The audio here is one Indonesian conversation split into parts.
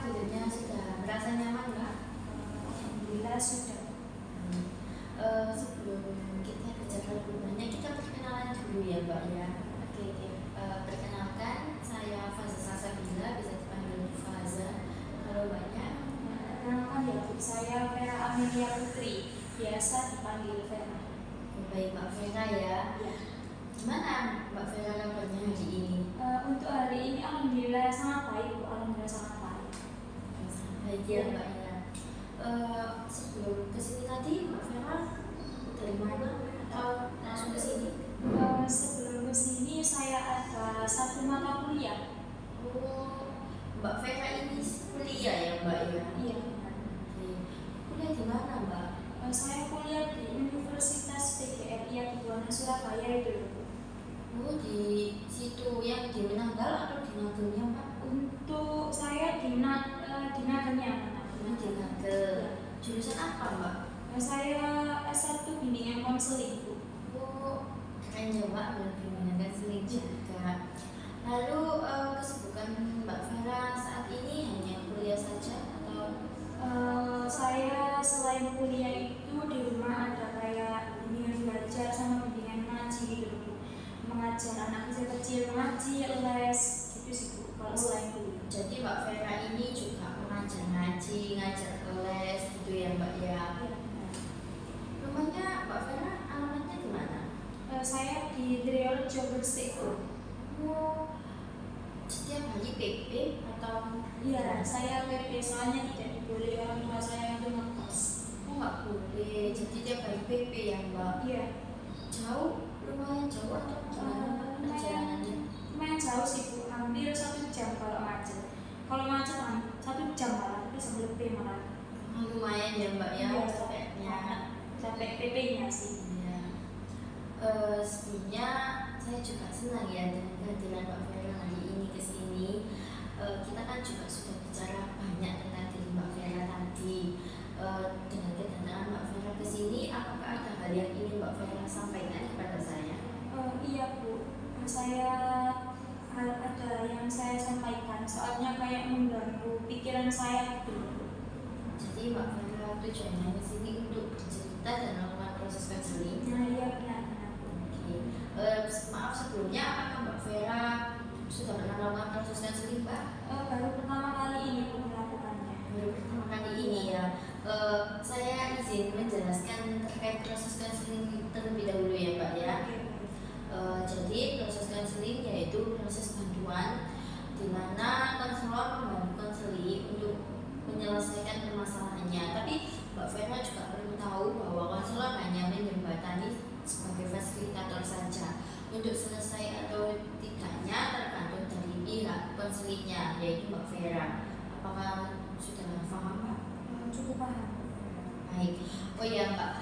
tidurnya sudah merasa nyaman nggak? Alhamdulillah sudah. Sebelum kita bicara lebih banyak, kita perkenalan dulu ya Mbak ya. Oke. Perkenalkan, saya Faza Salsabila, bisa dipanggil Faza. Halo Mbaknya. Perkenalkan ya Bu, saya Vera Amelia Putri, biasa dipanggil Vera. Baik Mbak Vera ya. Ya. Gimana Mbak Vera kabarnya hari ini? Untuk hari ini alhamdulillah sangat baik Bu, alhamdulillah sangat baik. Baik ya Mbak ya. Sebelum kesini tadi Mbak Vera dari mana atau langsung ke sini? Sebelum kesini saya ada satu mata kuliah. Oh, Mbak Vera ini kuliah ya Mbak ya? Iya. Oke. Kuliah di mana Mbak? Saya kuliah di Universitas PGRI Atubuana Surabaya itu. Oh, di situ yang di Menanggal atau di Nagelnya Mbak? Untuk saya di Nagelnya. Di Nagel. Jurusan apa Mbak? Saya S1 bimbingan konseling Bu. Oh, keren ya Mbak, bimbingan konseling juga. Lalu kesibukan Mbak Vera saat ini hanya kuliah saja atau? Saya selain kuliah itu di rumah ada kayak bimbingan belajar sama bimbingan ngaji gitu Bu. Mengajar anak kecil ngaji, les gitu sih Bu. Kalau selain kuliah. Jadi Mbak Vera ini juga mengajar ngaji, ngajar les gitu ya Mbak ya. Rumahnya Mbak Vera alamatnya di mana? Saya di Dreorejo Gresik. Oh, setiap hari PP atau? Iya, saya PP soalnya tidak diboleh orang tua saya untuk ngekos. Oh nggak boleh, jadi tiap hari PP ya Mbak? Iya. Jauh? Lumayan jauh atau gimana perjalanannya? Lumayan jauh sih Bu, hampir 1 jam kalau macet. Kalau macet 1 jam malah, itu sampai lebih malah. Lumayan ya Mbak ya, Iya, capeknya. Capek PP-nya sih. Iya. Sebenarnya saya juga senang ya dengan kehadiran Mbak Vera hari ini ke sini. Kita kan juga sudah bicara banyak tentang diri Mbak Vera tadi. Dengan kedatangan Mbak Vera ke sini, apakah ada hal yang ingin Mbak Vera sampaikan kepada saya? Iya Bu, saya ada yang saya sampaikan, soalnya kayak mengganggu pikiran saya gitu. Jadi Mbak Vera tujuannya ke sini untuk bercerita dan melakukan proses konseling. Nah iya benar. Oke. Maaf sebelumnya, apakah Mbak Vera sudah pernah melakukan proses konseling Mbak? Baru pertama kali ini Bu melakukannya. Baru pertama kali ini ya. Saya izin menjelaskan terkait proses konseling terlebih dahulu ya Mbak ya. Jadi proses konseling yaitu proses bantuan di mana konselor membantu konseli untuk menyelesaikan permasalahannya. Tapi Mbak Vera juga perlu tahu bahwa konselor hanya menjembatani sebagai fasilitator saja. Untuk selesai atau tidaknya tergantung dari pihak konselinya, yaitu Mbak Vera. Apakah sudah paham Pak? Cukup paham. Baik. Oh ya Mbak,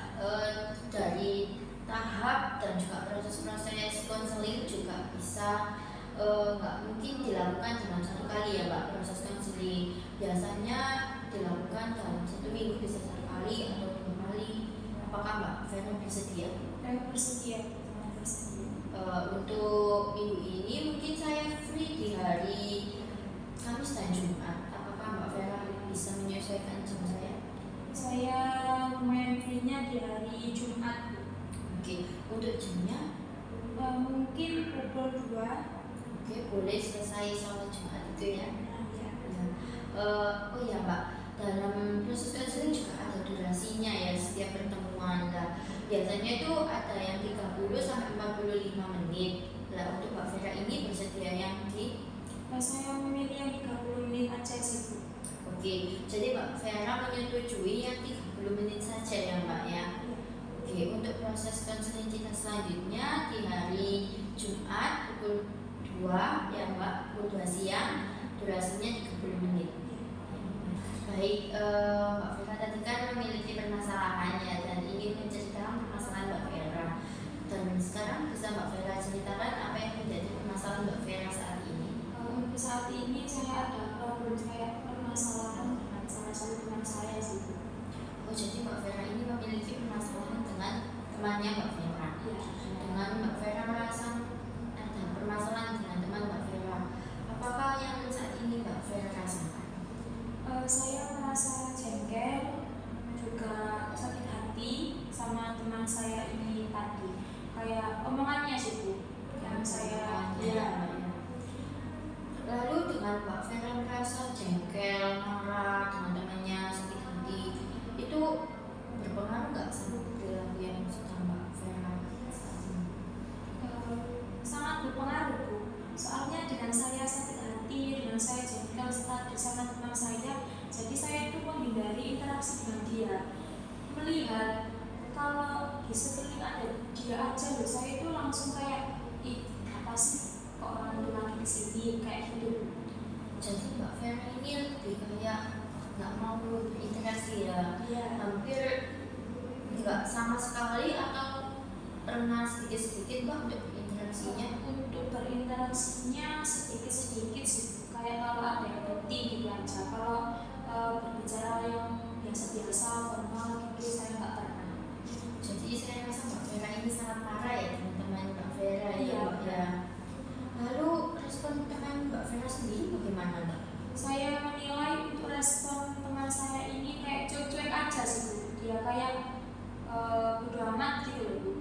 dari tahap dan juga proses-proses konseling juga bisa nggak mungkin dilakukan dalam satu kali ya Mbak. Proses konseling biasanya dilakukan dalam 1 minggu, bisa 1 kali atau 2 kali. Apakah Mbak Vera bersedia? Bersedia. Untuk minggu ini mungkin saya free di hari Kamis dan Jumat. Apakah Mbak Vera bisa menyesuaikan jam saya? Saya lumayan free-nya di hari Jumat. Oke, untuk jamnya? Mungkin pukul 2. Oke, boleh selesai sholat Jumat itu ya? Ya. Oh ya Mbak, dalam proses konseling juga ada durasinya ya setiap pertemuan. Nah, biasanya itu ada yang 30 sampai 45 menit. Nah, untuk Mbak Vera ini bersedia yang di? Saya memilih yang 30 menit aja sih Bu. Oke, jadi Mbak Vera menyetujui yang 30 menit saja ya Mbak ya? Oke, untuk proses konseling kita selanjutnya di hari Jumat pukul 2 ya Mbak, pukul 2 siang, durasinya 30 menit. Baik, Mbak Vera tadi kan memiliki permasalahan ya dan ingin menceritakan permasalahan Mbak Vera. Dan sekarang bisa Mbak Vera ceritakan apa yang menjadi permasalahan Mbak Vera saat ini? Untuk saat ini saya ada problem kayak permasalahan dengan salah satu teman saya sih. Oh, jadi Mbak Vera ini memiliki permasalahan dengan temannya Mbak Vera. Ya. Dengan Mbak Vera merasa ada permasalahan dengan teman Mbak Vera, apakah yang saat ini Mbak Vera rasakan? menghindari interaksi dengan dia, melihat kalau di sekeliling ada dia aja loh, saya itu langsung kayak ih apa sih kok orang itu lagi kesini kayak gitu. Jadi Mbak Vera ini lebih kayak nggak mau berinteraksi ya, Iya. hampir nggak sama sekali atau pernah sedikit-sedikit Mbak untuk berinteraksinya? Untuk berinteraksinya sedikit-sedikit sih, kayak kalau ada yang penting gitu aja. Kalau berbicara yang biasa-biasa formal gitu saya nggak pernah. Jadi saya rasa Mbak Vera ini sangat marah ya teman-teman Mbak Vera ya Iya. Mbak ya. Lalu respon teman Mbak Vera sendiri bagaimana Mbak? Saya menilai untuk respon teman saya ini kayak cuek-cuek aja sih Bu. Dia kayak bodo amat gitu loh Bu.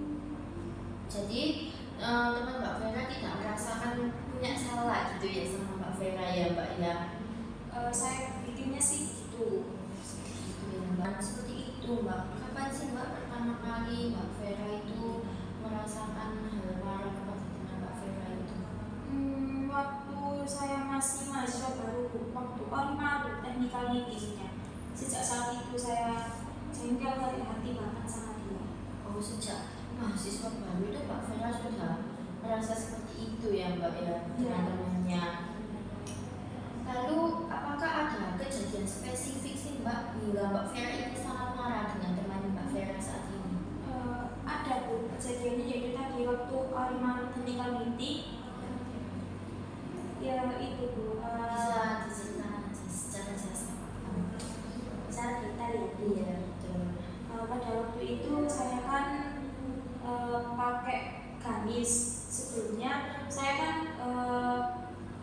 Jadi teman Mbak Vera tidak merasakan punya salah gitu ya sama Mbak Vera ya Mbak ya. Saya pikirnya sih gitu. Gitu ya Mbak. Seperti itu Mbak. Kapan sih Mbak pertama kali Mbak Vera itu merasakan hal marah kepada teman Mbak Vera itu? Waktu saya masih mahasiswa baru Bu, waktu Orma technical meetingnya. Sejak saat itu saya jengkel hati banget sama dia. Oh sejak mahasiswa baru itu Mbak Vera sudah merasa seperti itu ya Mbak ya teman-temannya. Lalu apakah ada kejadian spesifik sih Mbak hingga Mbak Vera ini sangat marah dengan teman Mbak Vera saat ini? Ada Bu, kejadiannya yaitu tadi waktu Orma technical meeting. Ya itu Bu, Bisa diceritakan secara jelas Mbak? secara detail ya. Iya betul. Pada waktu itu saya kan pakai gamis. Sebelumnya saya kan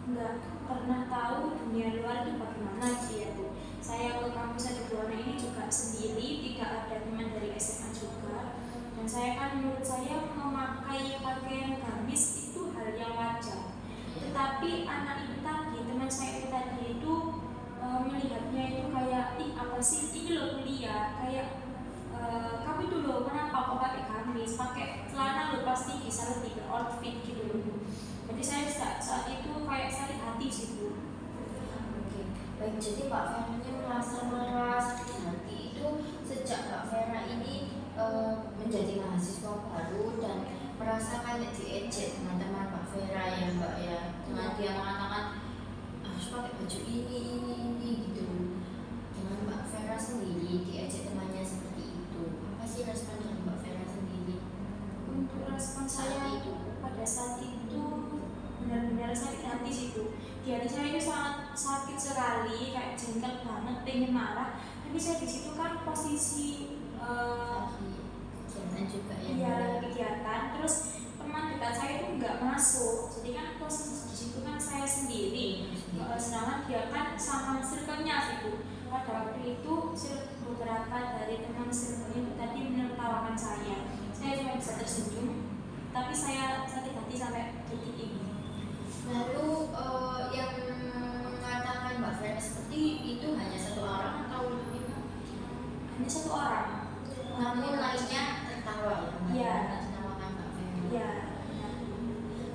nggak pernah tahu dunia luar itu bagaimana gitu ya Bu. Saya ke kampus Adi Buwana ini juga sendiri, tidak ada teman dari SMA juga. Dan saya kan menurut saya memakai pakaian gamis itu hal yang wajar. Tetapi anak itu tadi, teman saya itu tadi itu melihatnya itu kayak ih apa sih ini loh kuliah, kayak kamu itu loh kenapa kok pakai gamis, pakai celana lo pasti bisa lebih beroutfit gitu loh. Jadi saya saat itu kayak sakit hati sih Bu. Oke, baik. Jadi Mbak Vera ini merasa marah sakit hati itu sejak Mbak Vera ini menjadi mahasiswa baru dan merasa kayak diejek teman-teman Mbak Vera ya Mbak ya, dengan dia mengatakan harus pakai baju ini gitu. Dengan Mbak Vera sendiri diejek temannya seperti itu, apa sih respon dari Mbak Vera sendiri? Untuk respon saya itu pada saat itu benar-benar sakit hati sih Bu. Di hati saya itu sangat sakit sekali, kayak jengkel banget, pengen marah. Tapi saya di situ kan posisi lagi kegiatan juga ya iya Mbak ya? kegiatan, terus teman dekat saya itu nggak masuk. Jadi kan posisi di situ kan saya sendiri. Sedangkan dia kan sama circle-nya sih Bu. Pada waktu itu beberapa dari teman circle itu tadi menertawakan saya. Saya cuma bisa tersenyum, tapi saya sakit hati sampai detik ini. Lalu yang mengatakan Mbak Vera seperti itu hanya satu orang atau lebih Mbak? Hanya satu orang. Namun lainnya tertawa ya Mbak? Iya. Tertawakan Mbak Vera. Iya.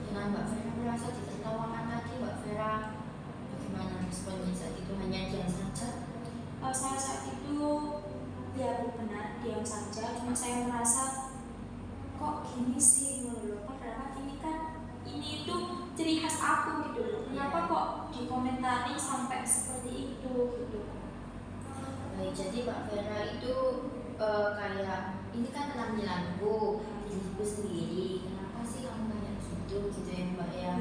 Dengan Mbak Vera merasa ditertawakan tadi, Mbak Vera bagaimana responnya saat itu? Hanya diam saja? Saya saat itu ya benar diam saja. Cuma saya merasa kok gini sih loh. Padahal ini itu ciri khas aku gitu loh. Kenapa kok dikomentari sampai seperti itu gitu. Baik, jadi Mbak Vera itu kayak ini kan penampilanku, diriku sendiri. Kenapa sih kamu kayak gitu ya Mbak ya?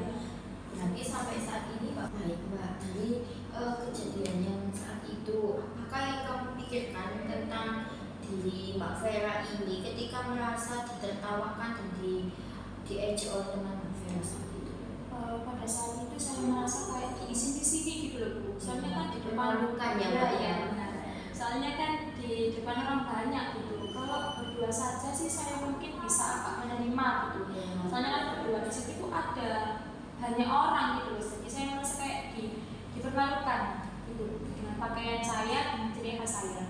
Nanti sampai saat ini Mbak, baik Mbak, dari kejadian yang saat itu, apakah yang kamu pikirkan tentang diri Mbak Vera ini ketika merasa ditertawakan dan diejek oleh teman Mbak Vera saat itu? Pada saat itu saya merasa kayak di sini gitu loh Bu. Soalnya kan di depan Memalukan ya Mbak ya? benar. Soalnya kan di depan orang banyak gitu. Kalau berdua saja sih saya mungkin bisa agak menerima gitu. Soalnya kan berdua di situ ada hanya orang gitu loh. Jadi saya merasa kayak dipermalukan gitu dengan pakaian saya dan ciri khas saya.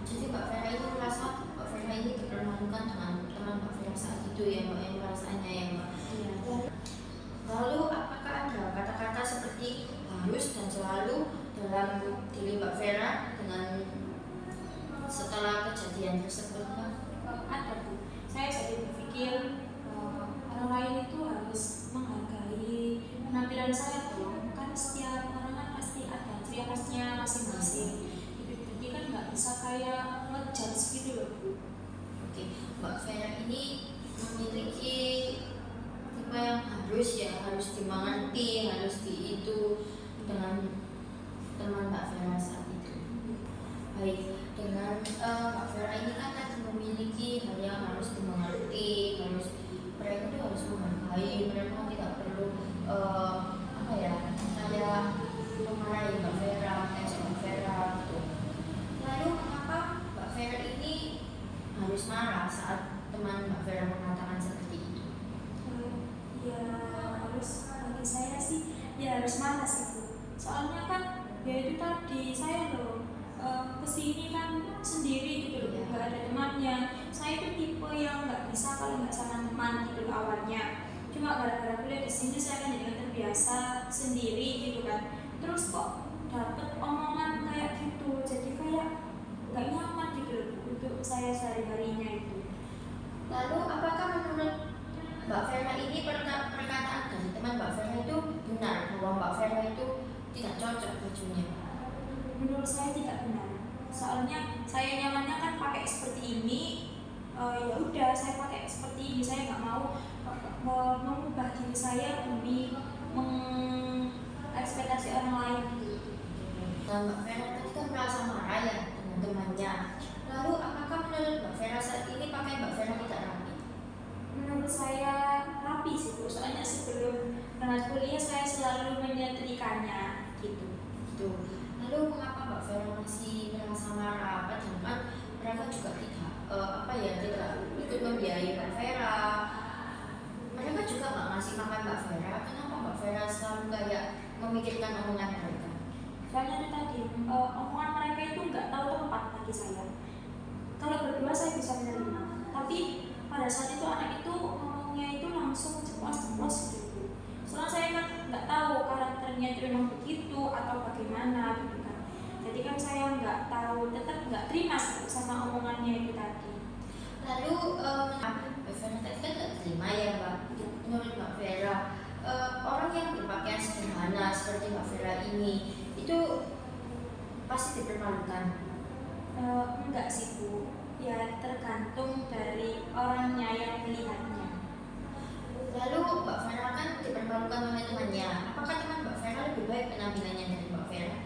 Jadi Mbak Vera itu merasa Mbak Vera ini dipermalukan dengan teman Mbak Vera saat itu ya Mbak, yang merasanya ya Mbak. Iya. Lalu apakah ada kata-kata seperti harus dan selalu dalam diri Mbak Vera dengan setelah kejadian tersebut Mbak? Ada Bu. Saya jadi berpikir orang lain itu harus menghargai penampilan saya dong. Kan setiap orang kan pasti ada ciri khasnya masing-masing. Jadi kan nggak bisa kayak ngejudge gitu loh Bu. Oke, Mbak Vera ini memiliki tipe yang harus dimengerti, harus itu dengan teman Mbak Vera saat itu. Baik, dengan Mbak Vera ini kan tadi memiliki hal yang harus dimengerti, mereka itu harus menghargai, mereka tidak perlu kayak memarahi Mbak Vera, Mbak Vera gitu. Lalu mengapa Mbak Vera ini harus marah saat teman Mbak Vera mengatakan seperti itu? Ya harus, bagi saya sih ya harus marah sih Bu. Soalnya kan ya itu tadi saya loh kesini kan sendiri gitu loh, nggak ada temannya. Saya itu tipe yang nggak bisa kalau nggak sama teman gitu awalnya. Cuma gara-gara kuliah di sini saya kan jadi terbiasa sendiri gitu kan. Terus kok dapet omongan kayak gitu, jadi kayak nggak nyaman gitu loh untuk saya sehari-harinya itu. Lalu apakah menurut Mbak Vera ini perkataan dari teman Mbak Vera itu benar bahwa Mbak Vera itu tidak cocok bajunya? Menurut saya tidak benar. Soalnya saya nyamannya kan pakai seperti ini. Ya udah saya pakai seperti ini. Saya nggak mau mengubah diri saya demi mengekspektasi orang lain. Nah, Mbak Vera tadi kan merasa marah ya dengan temannya. Lalu apakah menurut Mbak Vera saat ini pakaian Mbak Vera tidak rapi? Menurut saya rapi sih Bu. Soalnya sebelum berangkat kuliah saya selalu menyetrikanya gitu. Lalu mengapa Mbak Vera masih merasa marah? Padahal kan mereka juga tidak ikut membiayai Mbak Vera. Mereka juga nggak ngasih makan Mbak Vera. Kenapa Mbak Vera selalu kayak memikirkan omongan mereka? Soalnya itu tadi omongan mereka itu nggak tahu tempat bagi saya. Kalau berdua saya bisa menerima, tapi pada saat itu anak itu ngomongnya itu langsung ceplos gitu. Soalnya saya kan nggak tahu karakternya itu memang begitu atau bagaimana gitu kan. Jadi kan saya nggak tahu, tetap nggak terima sama omongannya itu tadi. Lalu Mbak Vera tadi kan nggak terima ya Mbak. Menurut Mbak Vera, orang yang berpakaian sederhana seperti Mbak Vera ini itu pasti dipermalukan? Enggak sih Bu, ya tergantung dari orangnya yang melihatnya. Lalu Mbak Vera kan dipermalukan oleh temannya. Apakah teman Mbak Vera lebih baik penampilannya dari Mbak Vera?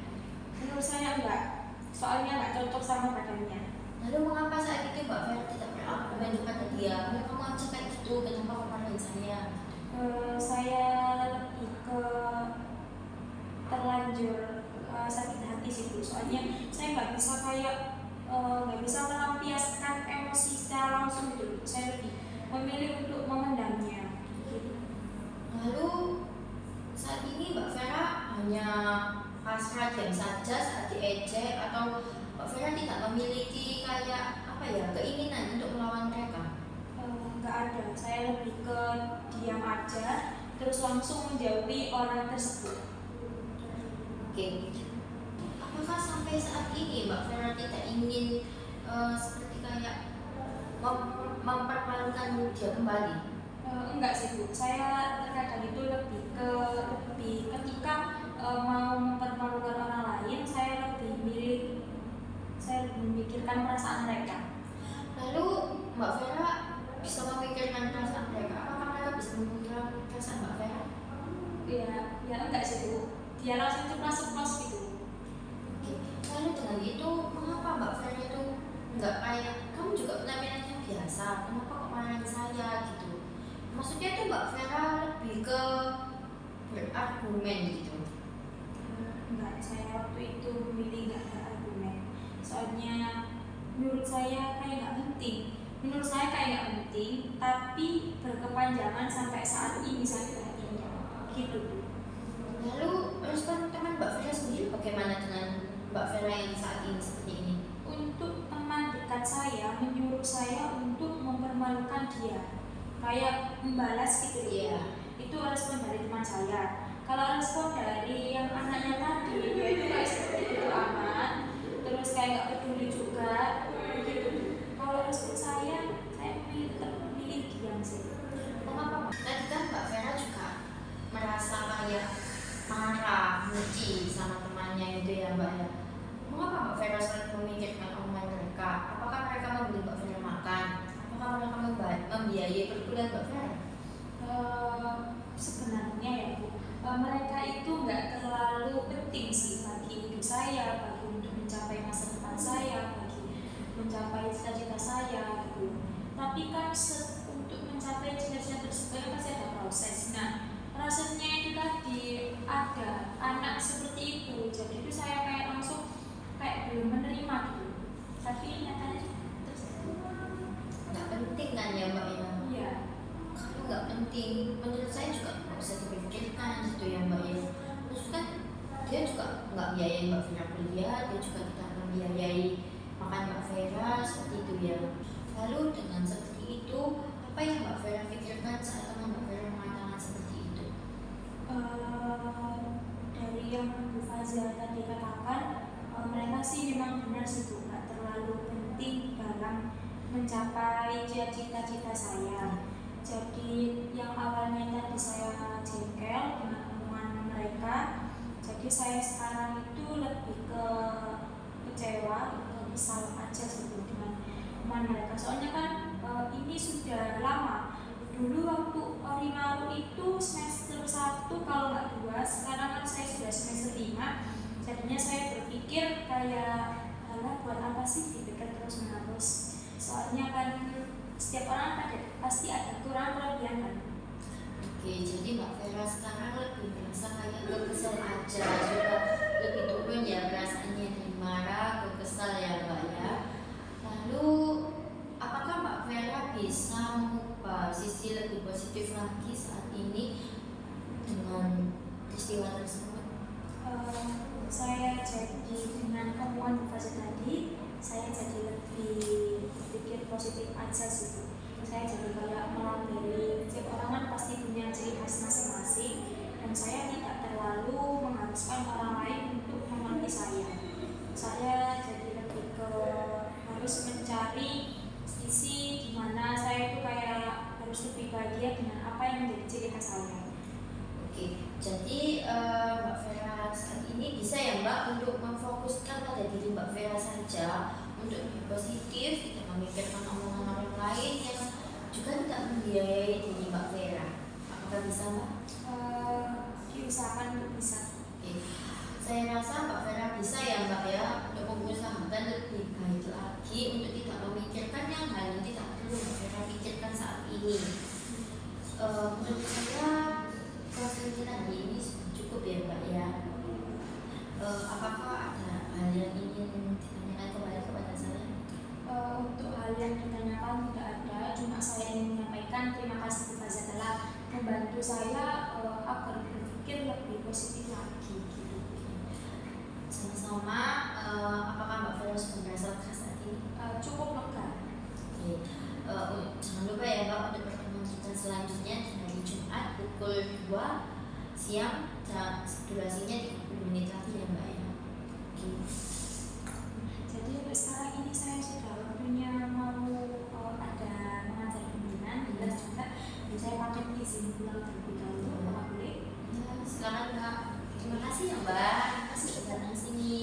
Menurut saya enggak, soalnya nggak cocok sama badannya. Lalu mengapa saat itu Mbak Vera tidak berargumen kepada dia? Kamu aja kayak gitu, kenapa kamu marahin saya? Saya lebih ke terlanjur sakit hati sih Bu. Soalnya saya nggak bisa nggak bisa melampiaskan emosi secara langsung gitu. Saya lebih memilih untuk memendamnya. Gitu. Lalu saat ini Mbak Vera hanya pasrah diam saja saat diejek, atau Mbak Vera tidak memiliki keinginan untuk melawan mereka? Nggak ada. Saya lebih ke diam aja, terus langsung menjauhi orang tersebut. Oke. Apakah sampai saat ini Mbak Vera tidak ingin seperti kayak mempermalukan dia kembali? Enggak sih Bu, saya terkadang itu lebih ketika mau mempermalukan orang lain, saya lebih memikirkan perasaan mereka. Lalu Mbak Vera bisa memikirkan perasaan mereka? Apakah mereka bisa memikirkan perasaan Mbak Vera? Ya enggak sih Bu, dia langsung ceplos gitu. Oke. Lalu dengan itu mengapa Mbak Vera itu nggak kayak kamu juga penampilannya biasa, kenapa kok marahin saya gitu? Maksudnya itu Mbak Vera lebih ke berargumen gitu. Enggak, saya waktu itu memilih nggak berargumen. Soalnya menurut saya kayak nggak penting. Menurut saya kayak nggak penting, tapi berkepanjangan sampai saat ini sakit hatinya. Gitu Bu. Lalu respon teman Mbak Vera sendiri bagaimana dengan Mbak Vera yang saat ini seperti ini? Untuk teman dekat saya menyuruh saya untuk mempermalukan dia, kayak membalas gitu ya. Itu respon dari teman saya. Kalau respon dari yang anaknya tadi, dia itu kayak seperti itu amat, terus kayak nggak peduli juga. semuanya itu ya Mbak ya. Mengapa Mbak Vera selalu memikirkan omongan mereka? Apakah mereka membeli Mbak Vera makan? Apakah mereka membiayai perkuliahan Mbak Vera? Sebenarnya ya Bu, mereka itu nggak terlalu penting sih bagi hidup saya, bagi untuk mencapai masa depan saya, bagi mencapai cita-cita saya gitu. Tapi kan untuk mencapai cita-cita tersebut kan pasti ada proses. Nah, rasanya itu tadi ada anak seperti itu, jadi itu saya kayak langsung kayak belum menerima gitu. Tapi nyatanya terus Nggak penting kan ya Mbak ya? iya. Kalau nggak penting, menurut saya juga nggak usah dipikirkan gitu ya Mbak ya. Terus kan dia juga nggak biayain Mbak Vera kuliah, dia juga tidak membiayai makan Mbak Vera seperti itu ya. Lalu dengan seperti itu, apa yang Mbak Vera pikirkan saat teman Mbak Vera mengatakan seperti itu? Dari yang Bu Fazia tadi katakan, mereka sih memang benar sih Bu, nggak terlalu penting dalam mencapai cita-cita saya. Jadi yang awalnya tadi saya jengkel dengan omongan mereka, jadi saya sekarang itu lebih ke kecewa, kesal aja sih Bu dengan omongan mereka. Soalnya kan ini sudah lama. Dulu waktu Orimaru itu semester 1 kalau nggak 2, sekarang kan saya sudah semester 5. Jadinya saya berpikir kayak, alah buat apa sih dipikir terus menerus. Soalnya kan setiap orang pasti ada kurang kelebihan kan. Oke, jadi Mbak Vera sekarang lebih merasa kayak kesel aja, sudah lebih turun ya perasaannya dari marah ke kesal ya Mbak ya. Lalu apakah Mbak Vera bisa mengubah sisi lebih positif lagi saat ini dengan peristiwa tersebut? Saya jadi dengan omongan Bu Fazia tadi, saya jadi lebih berpikir positif aja sih Bu. Saya jadi kayak melandai, setiap orang kan pasti punya ciri khas masing-masing, dan saya tidak terlalu mengharuskan orang lain untuk mengerti saya. Saya jadi lebih ke harus mencari sisi dimana saya itu kayak harus lebih bahagia dengan apa yang menjadi ciri khas saya. Oke, jadi Mbak Vera saat ini bisa ya Mbak untuk memfokuskan pada diri Mbak Vera saja, untuk lebih positif, tidak memikirkan omongan orang lain yang juga tidak membiayai diri Mbak Vera. Apakah bisa Mbak? Diusahakan untuk bisa. Oke, saya rasa Mbak Vera bisa ya Mbak ya, untuk mengusahakan lebih baik lagi, untuk tidak memikirkan yang hal yang tidak perlu Mbak Vera pikirkan saat ini. Menurut saya proses kita hari ini sudah cukup ya Mbak ya. Apakah ada hal yang ingin ditanyakan kembali kepada saya? Untuk hal yang ditanyakan tidak ada, cuma saya ingin menyampaikan terima kasih Bu Fazia telah membantu saya agar berpikir lebih positif lagi gitu. Sama-sama, apakah Mbak Vera sudah merasa lega saat ini? Cukup lega. Oke. Jangan lupa ya Mbak untuk pertemuan kita selanjutnya di hari Jumat pukul 2 siang, durasinya 30 menit lagi ya Mbak ya. Oke. Jadi untuk sekarang ini saya sudah waktunya mau ada mengajar bimbingan, juga saya pamit izin pulang terlebih dahulu, Bapak boleh? Ya, silakan Mbak. Terima kasih ya Mbak. Terima kasih sudah datang sini.